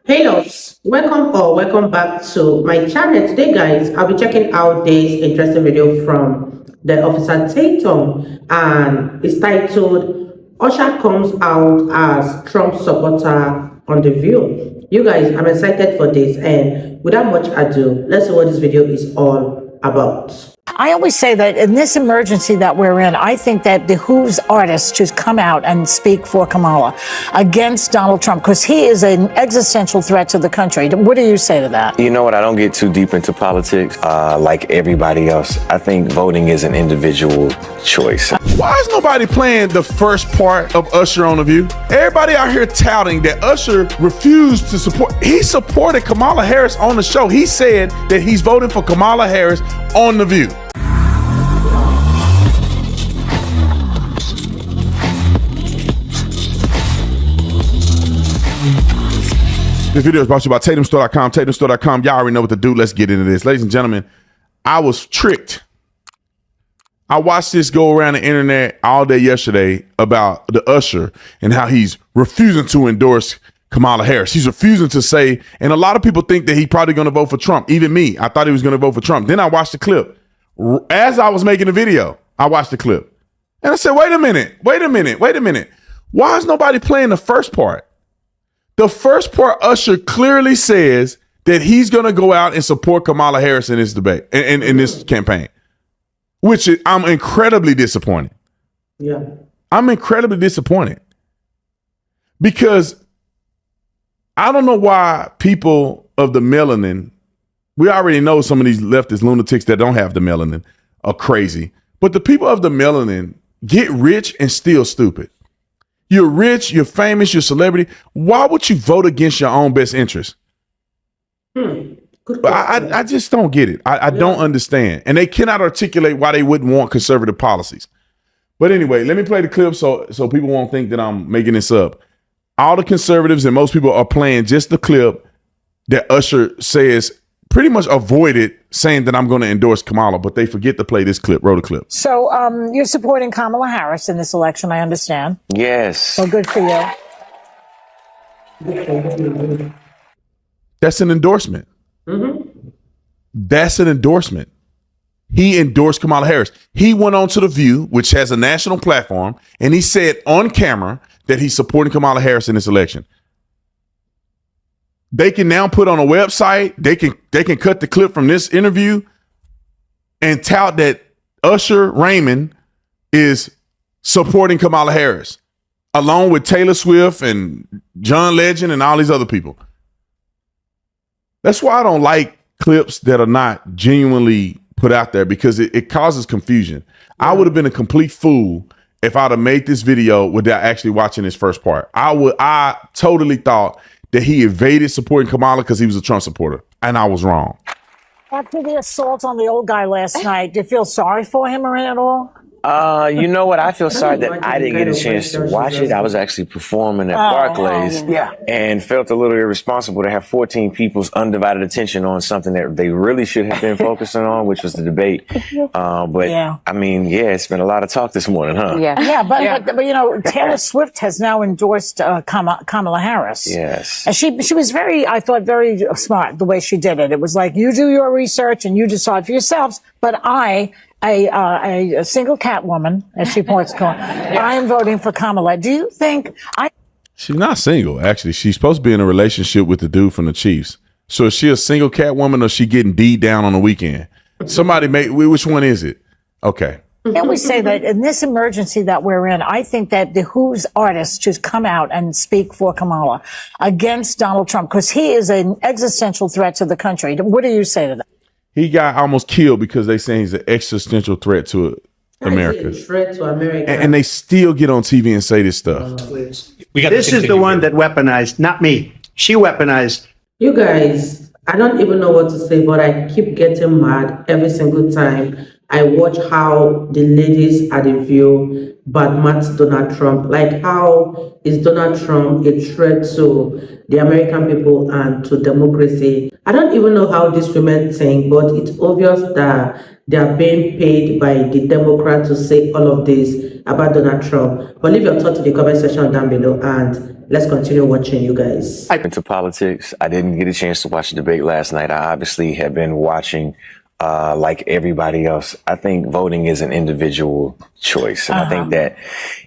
Hey loves, welcome or welcome back to my channel. Today guys, I'll be checking out this interesting video from the officer Tatum, and it's titled Usher comes out as Trump supporter on The View. You guys, I'm excited for this, and without much ado, let's see what this video is all about. I always say that in this emergency that we're in, I think that it behooves artists to come out and speak for Kamala against Donald Trump, because he is an existential threat to the country. What do you say to that? You know what? I don't get too deep into politics like everybody else. I think voting is an individual choice. Why is nobody playing the first part of Usher on The View? Everybody out here touting that Usher refused to support. He supported Kamala Harris on the show. He said that he's voting for Kamala Harris on The View. This video is brought to you by TatumStore.com. TatumStore.com. Y'all already know what to do. Let's get into this. Ladies and gentlemen, I was tricked. I watched this go around the internet all day yesterday about the Usher and how he's refusing to endorse Kamala Harris. He's refusing to say, and a lot of people think that he's probably going to vote for Trump. Even me, I thought he was going to vote for Trump. Then I watched the clip. As I was making the video, I watched the clip. And I said, wait a minute. Why is nobody playing the first part? The first part, Usher clearly says that he's going to go out and support Kamala Harris in this debate, in this campaign, which I'm incredibly disappointed. Yeah. I'm incredibly disappointed because I don't know why people of the melanin, we already know some of these leftist lunatics that don't have the melanin are crazy, but the people of the melanin get rich and still stupid. You're rich, you're famous, you're a celebrity. Why would you vote against your own best interest? I just don't get it. I don't understand. And they cannot articulate why they wouldn't want conservative policies. But anyway, let me play the clip so people won't think that I'm making this up. All the conservatives and most people are playing just the clip that Usher says pretty much avoided saying that I'm going to endorse Kamala, but they forget to play this clip. Roll the clip. So you're supporting Kamala Harris in this election, I understand. Yes. So good for you. That's an endorsement. Mm-hmm. That's an endorsement. He endorsed Kamala Harris. He went on to The View, which has a national platform, and he said on camera that he's supporting Kamala Harris in this election. They can now put on a website, they can cut the clip from this interview and tout that Usher Raymond is supporting Kamala Harris, along with Taylor Swift and John Legend and all these other people. That's why I don't like clips that are not genuinely put out there, because it causes confusion. I would have been a complete fool if I'd have made this video without actually watching this first part. I totally thought that he evaded supporting Kamala because he was a Trump supporter, and I was wrong. After the assault on the old guy last night, do you feel sorry for him or at all? You know what? I feel sorry that I didn't get a chance to watch it. I was actually performing at Barclays and felt a little irresponsible to have 14 people's undivided attention on something that they really should have been focusing on, which was the debate. I mean, it's been a lot of talk this morning, huh? But you know, Taylor Swift has now endorsed Kamala Harris. Yes. And she was I thought, very smart the way she did it. It was like, you do your research and you decide for yourselves, but a single cat woman, as she points to, I am voting for Kamala. Do you think She's not single, actually. She's supposed to be in a relationship with the dude from the Chiefs. So is she a single cat woman, or is she getting D down on the weekend? Somebody which one is it? Okay. I always say that in this emergency that we're in, I think that it behooves artists to come out and speak for Kamala against Donald Trump, because he is an existential threat to the country. What do you say to that? He got almost killed because they say he's an existential threat to America. And they still get on TV and say this stuff. This is the one that weaponized, not me. She weaponized. You guys, I don't even know what to say, but I keep getting mad every single time I watch how the ladies at the view badmouth Donald Trump. Like, how is Donald Trump a threat to the American people and to democracy? I don't even know how these women think, but it's obvious that they are being paid by the Democrats to say all of this about Donald Trump. But leave your thoughts in the comment section down below, and let's continue watching, you guys. Into politics. I didn't get a chance to watch the debate last night. I obviously have been watching like everybody else. I think voting is an individual choice. And I think that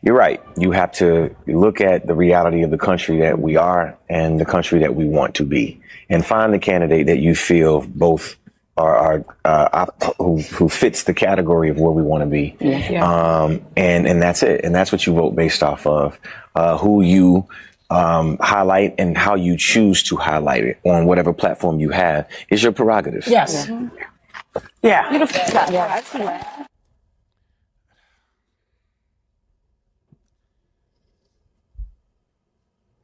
you're right. You have to look at the reality of the country that we are and the country that we want to be, and find the candidate that you feel both are who fits the category of where we want to be. And that's it. And that's what you vote based off of, who you highlight and how you choose to highlight it on whatever platform you have is your prerogative. Yes. Yeah. Beautiful.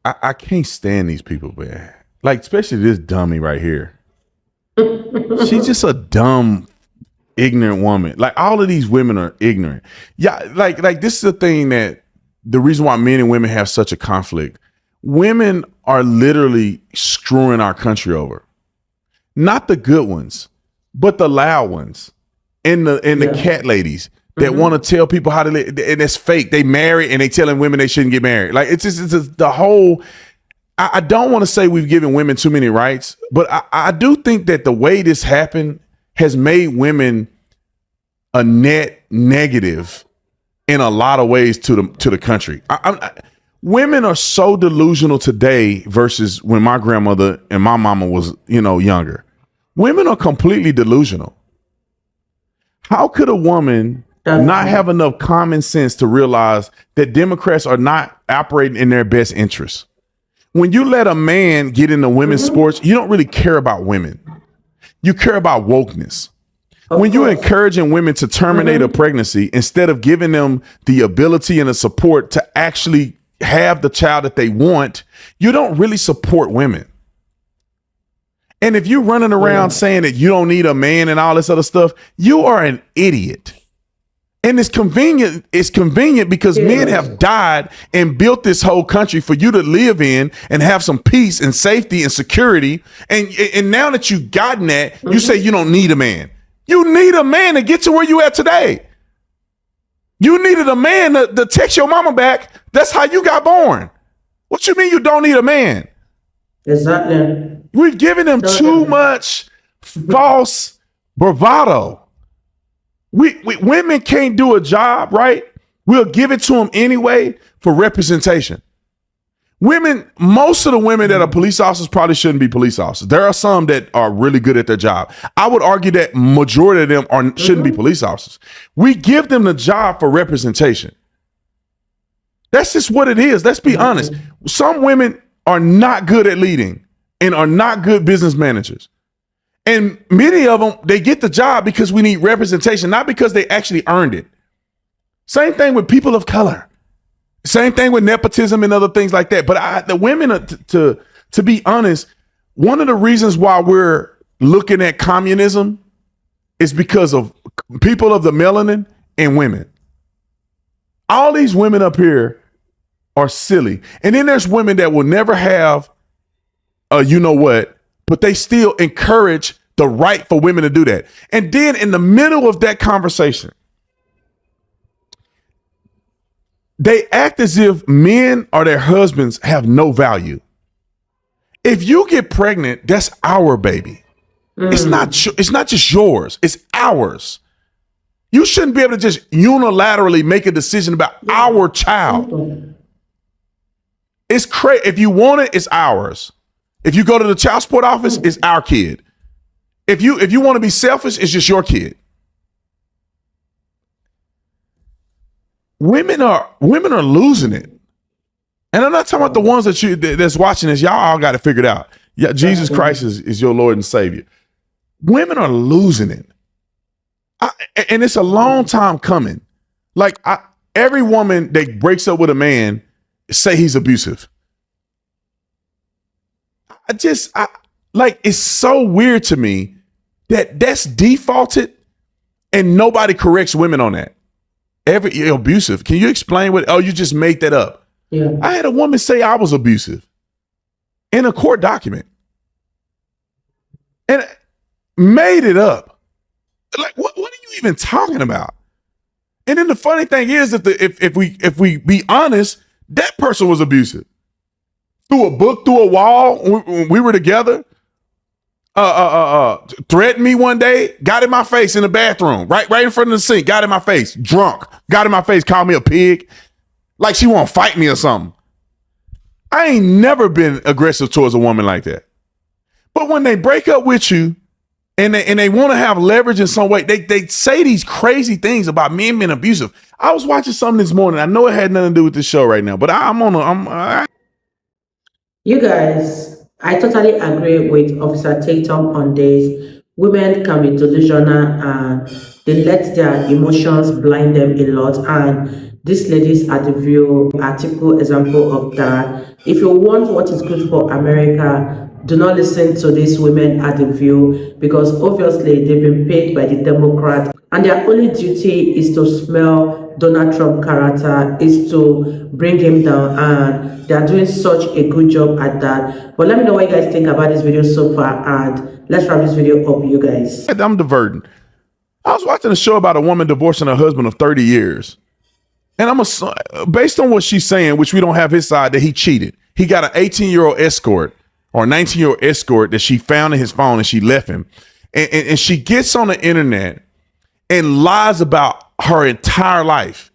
I can't stand these people, man. Like, especially this dummy right here. She's just a dumb, ignorant woman. Like, all of these women are ignorant. Yeah, like this is the thing that the reason why men and women have such a conflict. Women are literally screwing our country over. Not the good ones, but the loud ones and the cat ladies that want to tell people how to live, and it's fake. They marry and they telling women they shouldn't get married. Like, it's just the whole. I don't want to say we've given women too many rights, but I do think that the way this happened has made women a net negative in a lot of ways to the country. Women are so delusional today versus when my grandmother and my mama was, younger. Women are completely delusional. How could a woman not have enough common sense to realize that Democrats are not operating in their best interests? When you let a man get into women's sports, you don't really care about women. You care about wokeness. When you're encouraging women to terminate a pregnancy instead of giving them the ability and the support to actually have the child that they want, you don't really support women. And if you're running around saying that you don't need a man and all this other stuff, you are an idiot. And it's convenient. It's convenient because men have died and built this whole country for you to live in and have some peace and safety and security. And now that you've gotten that, you say you don't need a man. You need a man to get to where you at today. You needed a man to text your mama back. That's how you got born. What you mean you don't need a man? Exactly. We've given them too much false bravado. Women can't do a job, right? We'll give it to them anyway for representation. Women, most of the women that are police officers probably shouldn't be police officers. There are some that are really good at their job. I would argue that majority of them shouldn't be police officers. We give them the job for representation. That's just what it is. Let's be honest. Some women are not good at leading and are not good business managers. And many of them, they get the job because we need representation, not because they actually earned it. Same thing with people of color. Same thing with nepotism and other things like that. But the women, to be honest, one of the reasons why we're looking at communism is because of people of the melanin and women. All these women up here are silly. And then there's women that will never have you know what, but they still encourage the right for women to do that. And then in the middle of that conversation, they act as if men or their husbands have no value. If you get pregnant, that's our baby. It's not just yours. It's ours. You shouldn't be able to just unilaterally make a decision about our child. It's crazy. If you want it, it's ours. If you go to the child support office, it's our kid. If you want to be selfish, it's just your kid. Women are losing it. And I'm not talking about the ones that's watching this. Y'all all got it figured out. Yeah, Jesus Christ is your Lord and Savior. Women are losing it. And it's a long time coming. Like every woman that breaks up with a man say he's abusive. It's so weird to me that that's defaulted And nobody corrects women on that. You're abusive. Can you explain what? Oh, you just made that up. Yeah. I had a woman say I was abusive in a court document and made it up. Like, what are you even talking about? And then the funny thing is that if we be honest, that person was abusive. Through a book, through a wall, we were together. Threatened me one day, got in my face in the bathroom, right in front of the sink, got in my face, drunk, got in my face, called me a pig, like she won't fight me or something. I ain't never been aggressive towards a woman like that. But when they break up with you and they want to have leverage in some way, they say these crazy things about men being abusive. I was watching something this morning. I know it had nothing to do with this show right now, but You guys, I totally agree with Officer Tatum on this. Women can be delusional and they let their emotions blind them a lot. And this lady's at the View article example of that. If you want what is good for America, do not listen to these women at the View, because obviously they've been paid by the Democrats and their only duty is to smell Donald Trump character, is to bring him down, and they are doing such a good job at that. But let me know what you guys think about this video so far, and let's wrap this video up, you guys. I'm diverting. I was watching a show about a woman divorcing her husband of 30 years. And based on what she's saying, which we don't have his side, that he cheated. He got an 18-year-old escort or a 19-year-old escort that she found in his phone and she left him. And she gets on the internet and lies about her entire life.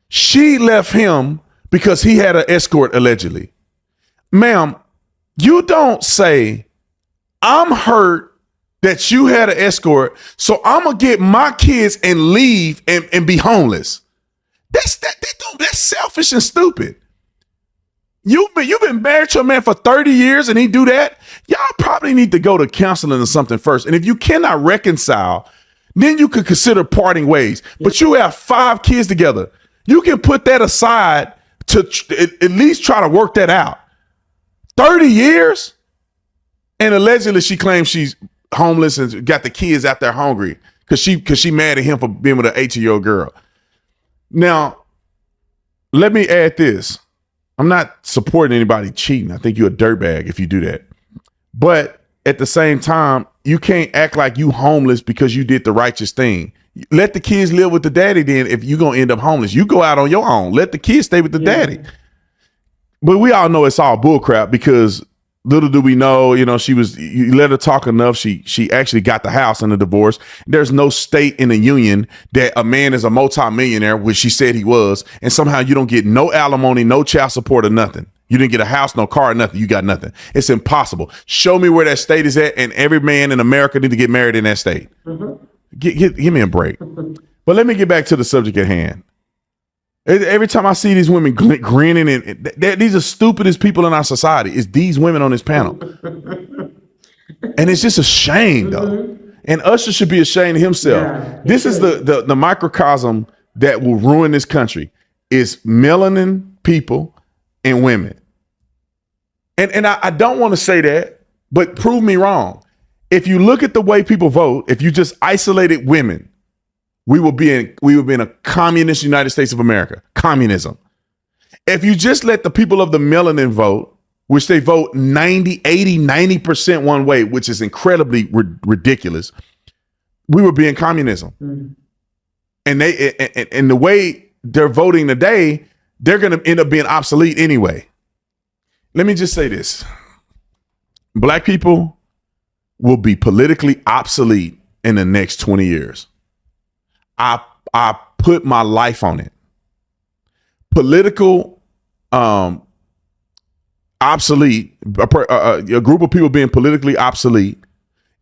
She left him because he had an escort, allegedly. Ma'am, you don't say, I'm hurt that you had an escort, so I'm going to get my kids and leave and be homeless. That's selfish and stupid. You've been married to a man for 30 years and he do that? Y'all probably need to go to counseling or something first. And if you cannot reconcile, then you could consider parting ways. But you have 5 kids together. You can put that aside to at least try to work that out. 30 years? And allegedly she claims she's homeless and got the kids out there hungry because she mad at him for being with an 18-year-old girl. Now, let me add this. I'm not supporting anybody cheating. I think you're a dirtbag if you do that. But at the same time, you can't act like you homeless because you did the righteous thing. Let the kids live with the daddy then if you're going to end up homeless. You go out on your own. Let the kids stay with the daddy. But we all know it's all bullcrap because little do we know, you let her talk enough. She actually got the house in the divorce. There's no state in the union that a man is a multimillionaire, which she said he was, and somehow you don't get no alimony, no child support or nothing. You didn't get a house, no car, nothing. You got nothing. It's impossible. Show me where that state is at, and every man in America need to get married in that state. Mm-hmm. Give me a break. But let me get back to the subject at hand. Every time I see these women grinning, and these are stupidest people in our society. It's these women on this panel. And it's just a shame, though. And Usher should be ashamed of himself. Yeah, this is the microcosm that will ruin this country, is melanin people and women. And I don't want to say that, but prove me wrong. If you look at the way people vote, if you just isolated women, we will be in a communist United States of America, communism. If you just let the people of the melanin vote, which they vote 90% one way, which is incredibly ridiculous, we would be in communism. Mm. And the way they're voting today, they're going to end up being obsolete anyway. Let me just say this. Black people will be politically obsolete in the next 20 years. I put my life on it. Political obsolete, a group of people being politically obsolete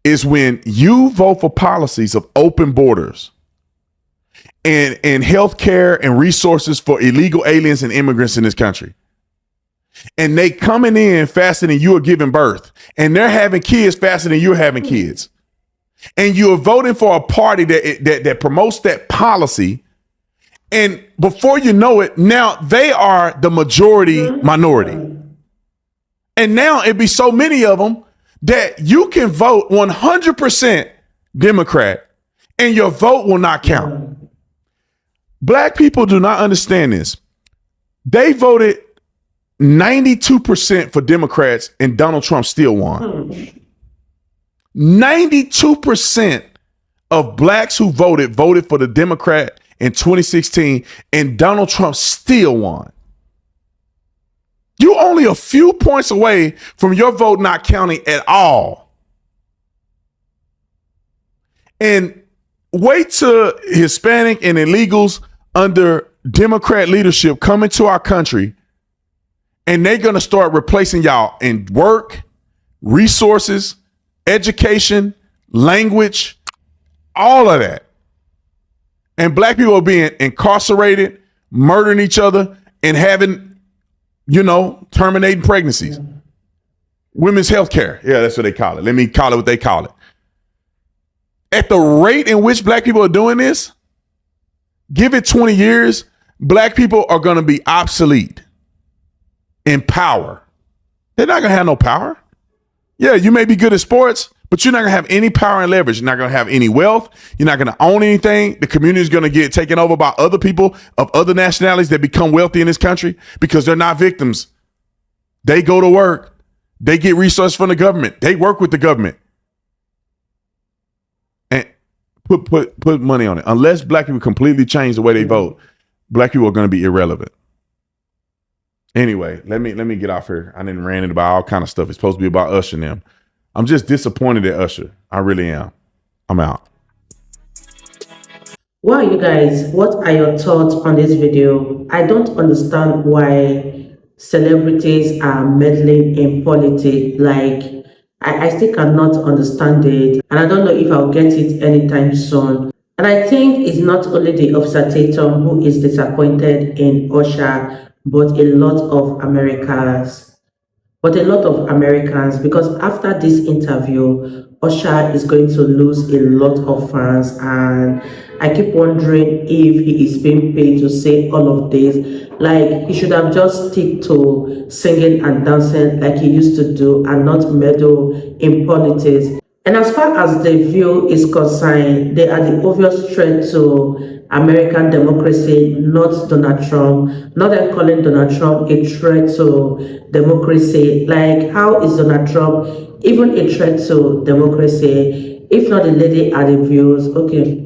is when you vote for policies of open borders and healthcare and resources for illegal aliens and immigrants in this country. And they coming in faster than you are giving birth. And they're having kids faster than you're having kids. And you're voting for a party that promotes that policy. And before you know it, now they are the majority minority. And now it'd be so many of them that you can vote 100% Democrat and your vote will not count. Black people do not understand this. They voted 92% for Democrats and Donald Trump still won. 92% of blacks who voted for the Democrat in 2016 and Donald Trump still won. You only a few points away from your vote not counting at all. And wait till Hispanic and illegals under Democrat leadership come into our country and they're going to start replacing y'all in work, resources, education, language, all of that. And black people are being incarcerated, murdering each other, and having, terminating pregnancies. Women's health care. Yeah, that's what they call it. Let me call it what they call it. At the rate in which black people are doing this, give it 20 years, black people are going to be obsolete in power. They're not going to have no power. Yeah, you may be good at sports, but you're not going to have any power and leverage. You're not going to have any wealth. You're not going to own anything. The community is going to get taken over by other people of other nationalities that become wealthy in this country because they're not victims. They go to work. They get resources from the government. They work with the government. And put money on it. Unless black people completely change the way they vote, black people are going to be irrelevant. Anyway, let me get off here. I didn't rant about all kind of stuff. It's supposed to be about Usher and them. I'm just disappointed at Usher. I really am. I'm out. Well, you guys, what are your thoughts on this video? I don't understand why celebrities are meddling in politics. Like, I still cannot understand it. And I don't know if I'll get it anytime soon. And I think it's not only the Officer Tatum who is disappointed in Usher, but a lot of Americans. Because after this interview, Usher is going to lose a lot of fans, and I keep wondering if he is being paid to say all of this. Like, he should have just stick to singing and dancing like he used to do and not meddle in politics. And as far as the View is concerned, they are the obvious threat to American democracy, not Donald Trump. Not them calling Donald Trump a threat to democracy. Like, how is Donald Trump even a threat to democracy? If not the lady at the Views, okay.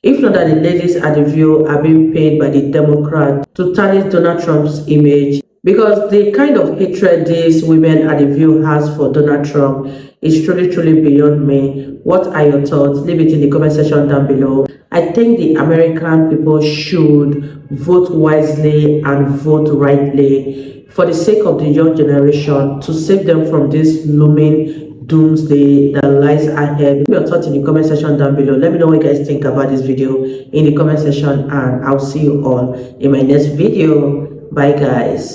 If not that the ladies at the View are being paid by the Democrats to tarnish Donald Trump's image. Because the kind of hatred these women at the View has for Donald Trump is truly beyond me. What are your thoughts? Leave it in the comment section down below. I think the American people should vote wisely and vote rightly for the sake of the young generation, to save them from this looming doomsday that lies ahead. Leave your thoughts in the comment section down below. Let me know what you guys think about this video in the comment section, and I'll see you all in my next video. Bye guys.